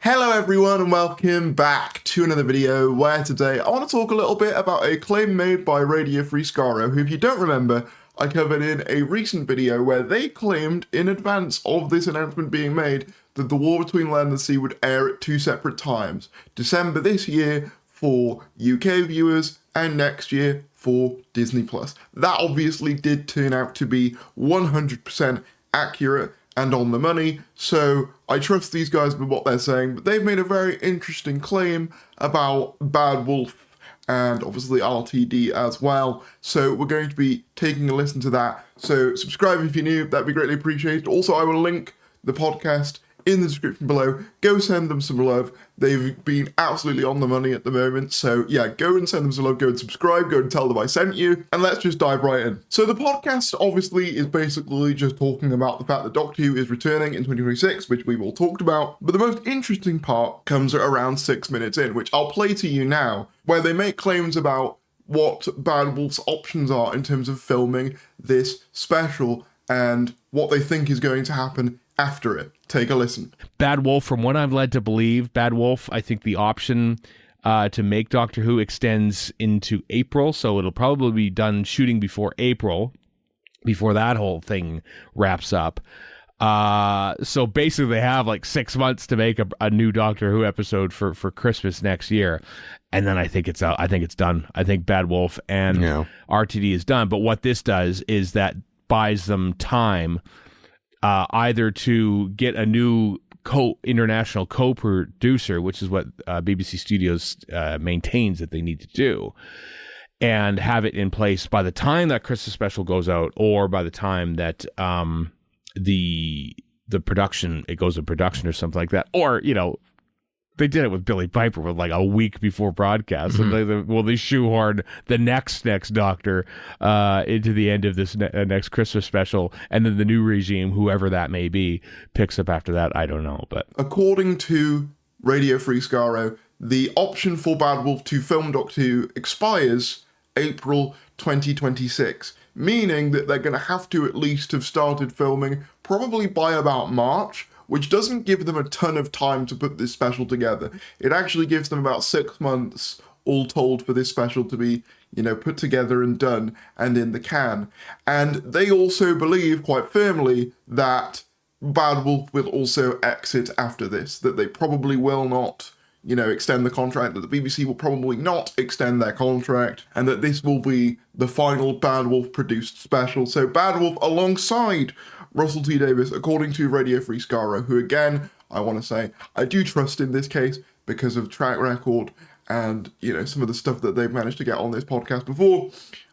Hello everyone and welcome back to another video where today I want to talk a little bit about a claim made by Radio Free Skaro, who, if you don't remember, I covered in a recent video where they claimed in advance of this announcement being made that The War Between Land and Sea would air at two separate times. December this year for UK viewers and next year for Disney+. That obviously did turn out to be 100% accurate and on the money, so I trust these guys with what they're saying, but they've made a very interesting claim about Bad Wolf and obviously RTD as well, so we're going to be taking a listen to that. So subscribe if you're new, that'd be greatly appreciated. Also, I will link the podcast in the description below. Go send them some love. They've been absolutely on the money at the moment. So yeah, go and send them some love. Go and subscribe. Go and tell them I sent you. And let's just dive right in. So the podcast obviously is basically just talking about the fact that Doctor Who is returning in 2026, which we've all talked about. But the most interesting part comes around 6 minutes in, which I'll play to you now, where they make claims about what Bad Wolf's options are in terms of filming this special and what they think is going to happen after it. Take a listen. Bad Wolf, from what I'm led to believe, Bad Wolf, I think the option to make Doctor Who extends into April, so it'll probably be done shooting before April, before that whole thing wraps up. So basically they have like 6 months to make a new Doctor Who episode for Christmas next year. And then I think it's out. I think it's done. I think Bad Wolf and RTD is done. But what this does is that buys them time either to get a new international co-producer, which is what BBC Studios maintains that they need to do, and have it in place by the time that Christmas special goes out, or by the time that the production, it goes to production or something like that. Or, you know, they did it with Billy Piper with like a week before broadcast. Mm-hmm. And they shoehorn the next Doctor into the end of this next Christmas special, and then the new regime, whoever that may be, picks up after that. I don't know, but according to Radio Free Skaro, the option for Bad Wolf to film Doctor Who expires April 2026, meaning that they're going to have to at least have started filming probably by about March, which doesn't give them a ton of time to put this special together. It actually gives them about 6 months all told for this special to be, you know, put together and done and in the can. And they also believe quite firmly that Bad Wolf will also exit after this, that they probably will not, you know, extend the contract, that the BBC will probably not extend their contract, and that this will be the final Bad Wolf produced special. So Bad Wolf alongside Russell T Davies, according to Radio Free Skaro, who, again, I want to say, I do trust in this case because of track record and, you know, some of the stuff that they've managed to get on this podcast before,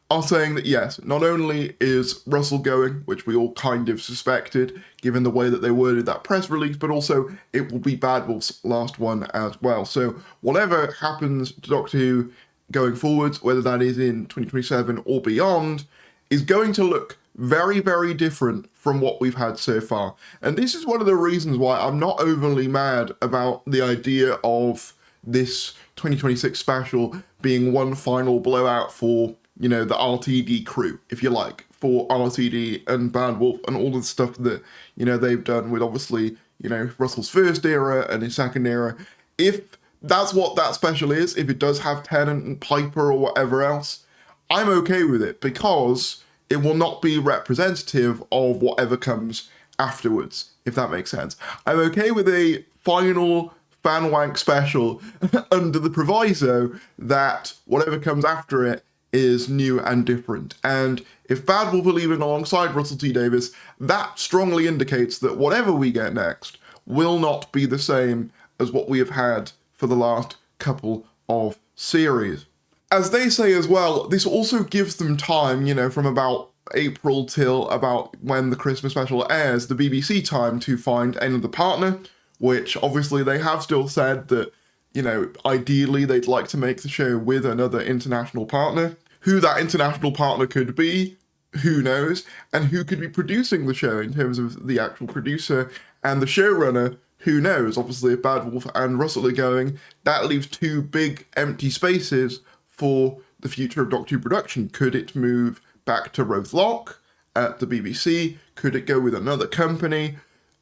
are saying that, yes, not only is Russell going, which we all kind of suspected, given the way that they worded that press release, but also it will be Bad Wolf's last one as well. So whatever happens to Doctor Who going forwards, whether that is in 2027 or beyond, is going to look very, very different from what we've had so far. And this is one of the reasons why I'm not overly mad about the idea of this 2026 special being one final blowout for, you know, the RTD crew, if you like, for RTD and Bad Wolf and all the stuff that, you know, they've done with, obviously, you know, Russell's first era and his second era. If that's what that special is, if it does have Tennant and Piper or whatever else, I'm okay with it, because it will not be representative of whatever comes afterwards, if that makes sense. I'm okay with a final fan wank special under the proviso that whatever comes after it is new and different. And if Bad Wolf are leaving alongside Russell T Davies, that strongly indicates that whatever we get next will not be the same as what we have had for the last couple of series. As they say as well, this also gives them time, you know, from about April till about when the Christmas special airs, the BBC time to find another partner, which obviously they have still said that, you know, ideally they'd like to make the show with another international partner. Who that international partner could be, who knows, and who could be producing the show in terms of the actual producer and the showrunner, who knows. Obviously, if Bad Wolf and Russell are going, that leaves two big empty spaces for the future of Doctor Who production. Could it move back to Roselock at the BBC? Could it go with another company?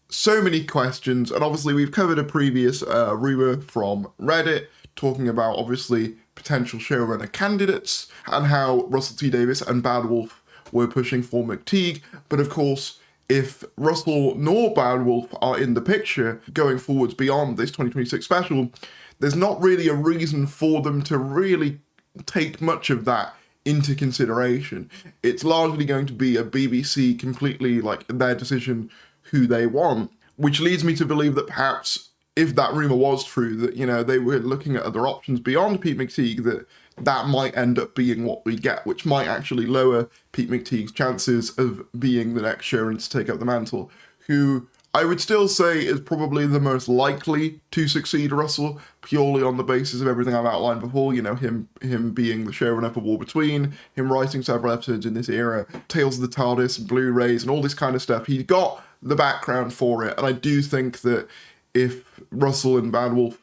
so many questions, and obviously we've covered a previous rumor from Reddit talking about obviously potential showrunner candidates and how Russell T Davies and Bad Wolf were pushing for McTeague. But of course, if Russell nor Bad Wolf are in the picture going forwards beyond this 2026 special, there's not really a reason for them to really take much of that into consideration. It's largely going to be a BBC completely like their decision who they want, which leads me to believe that perhaps if that rumor was true, that, you know, they were looking at other options beyond Pete McTeague, that might end up being what we get, which might actually lower Pete McTeague's chances of being the next showrunner to take up the mantle, who I would still say is probably the most likely to succeed Russell, purely on the basis of everything I've outlined before, you know, him being the showrunner for War Between, him writing several episodes in this era, Tales of the TARDIS, Blu-rays, and all this kind of stuff. He's got the background for it, and I do think that if Russell and Bad Wolf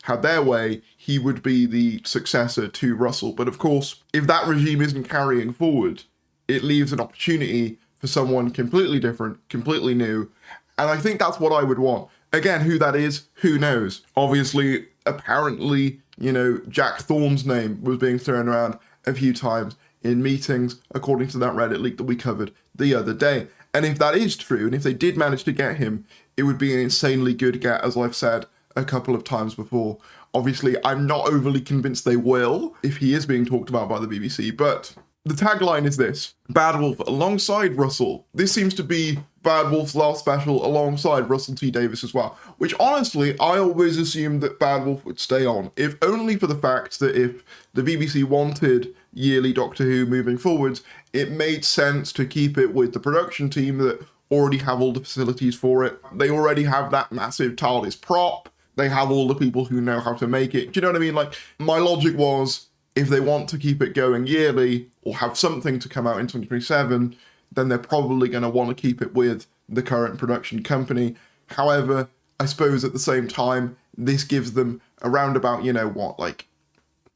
had their way, he would be the successor to Russell. But of course, if that regime isn't carrying forward, it leaves an opportunity for someone completely different, completely new, and I think that's what I would want. Again, who that is, who knows? Obviously, apparently, you know, Jack Thorne's name was being thrown around a few times in meetings, according to that Reddit leak that we covered the other day. And if that is true, and if they did manage to get him, it would be an insanely good get, as I've said a couple of times before. Obviously, I'm not overly convinced they will, if he is being talked about by the BBC, but the tagline is this: Bad Wolf alongside Russell. This seems to be Bad Wolf's last special alongside Russell T Davies as well, which honestly, I always assumed that Bad Wolf would stay on, if only for the fact that if the BBC wanted yearly Doctor Who moving forwards, it made sense to keep it with the production team that already have all the facilities for it. They already have that massive TARDIS prop. They have all the people who know how to make it. Do you know what I mean? Like, my logic was, if they want to keep it going yearly or have something to come out in 2027, then they're probably going to want to keep it with the current production company. However, I suppose at the same time, this gives them around about, you know what, like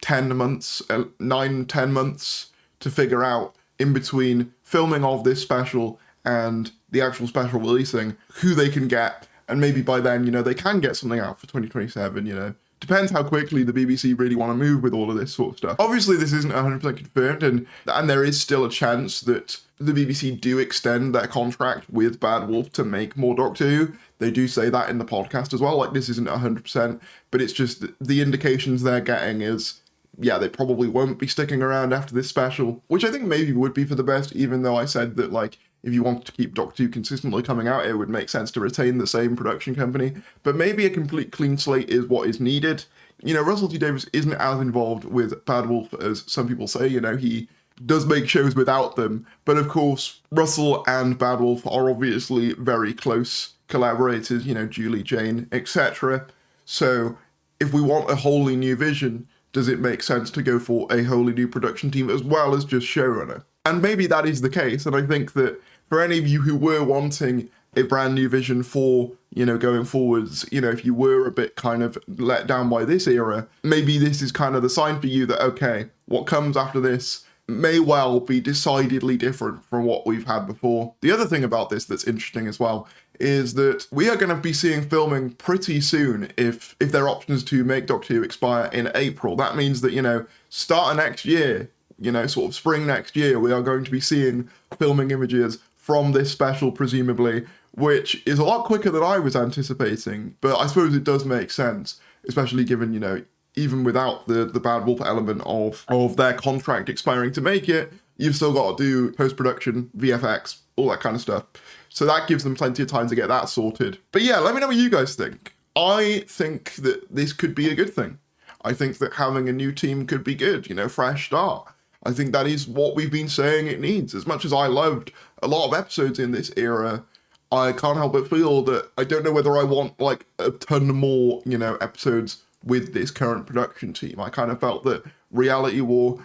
10 months, 9-10 months to figure out in between filming of this special and the actual special releasing who they can get. And maybe by then, you know, they can get something out for 2027, you know. Depends how quickly the BBC really want to move with all of this sort of stuff. Obviously, this isn't 100% confirmed, and there is still a chance that the BBC do extend their contract with Bad Wolf to make more Doctor Who. They do say that in the podcast as well, like this isn't 100%, but it's just the indications they're getting is, yeah, they probably won't be sticking around after this special, which I think maybe would be for the best, even though I said that, like, if you want to keep Doctor Who consistently coming out, it would make sense to retain the same production company. But maybe a complete clean slate is what is needed. You know, Russell T Davies isn't as involved with Bad Wolf as some people say. You know, he does make shows without them. But of course, Russell and Bad Wolf are obviously very close collaborators, you know, Julie, Jane, etc. So if we want a wholly new vision, does it make sense to go for a wholly new production team as well as just showrunner? And maybe that is the case, and I think that for any of you who were wanting a brand new vision for, you know, going forwards, you know, if you were a bit kind of let down by this era, maybe this is kind of the sign for you that, okay, what comes after this may well be decidedly different from what we've had before. The other thing about this that's interesting as well is that we are going to be seeing filming pretty soon if their options to make Doctor Who expire in April. That means that, you know, start of next year, you know, sort of spring next year, we are going to be seeing filming images from this special, presumably, which is a lot quicker than I was anticipating. But I suppose it does make sense, especially given, you know, even without the Bad Wolf element of their contract expiring to make it, you've still got to do post-production, VFX, all that kind of stuff. So that gives them plenty of time to get that sorted. But yeah, let me know what you guys think. I think that this could be a good thing. I think that having a new team could be good, you know, fresh start. I think that is what we've been saying it needs. As much as I loved a lot of episodes in this era, I can't help but feel that I don't know whether I want like a ton more, you know, episodes with this current production team. I kind of felt that Reality War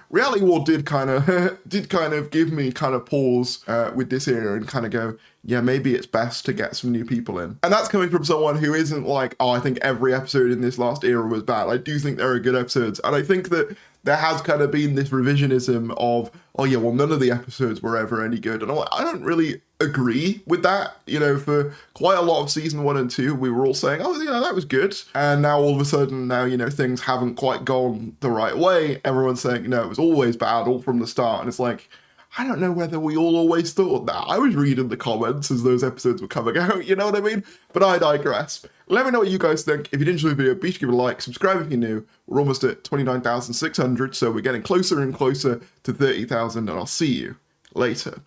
did kind of give me kind of pause with this era and kind of go, yeah, maybe it's best to get some new people in. And that's coming from someone who isn't like, oh, I think every episode in this last era was bad. I do think there are good episodes, and I think that there has kind of been this revisionism of, oh yeah, well, none of the episodes were ever any good. And I don't really agree with that. You know, for quite a lot of season 1 and 2, we were all saying, oh, yeah, that was good. And now all of a sudden, now, you know, things haven't quite gone the right way. Everyone's saying, no, it was always bad all from the start. And it's like, I don't know whether we all always thought that. I was reading the comments as those episodes were coming out, you know what I mean? But I digress. Let me know what you guys think. If you did enjoy the video, be sure to give it a like, subscribe if you're new. We're almost at 29,600, so we're getting closer and closer to 30,000, and I'll see you later.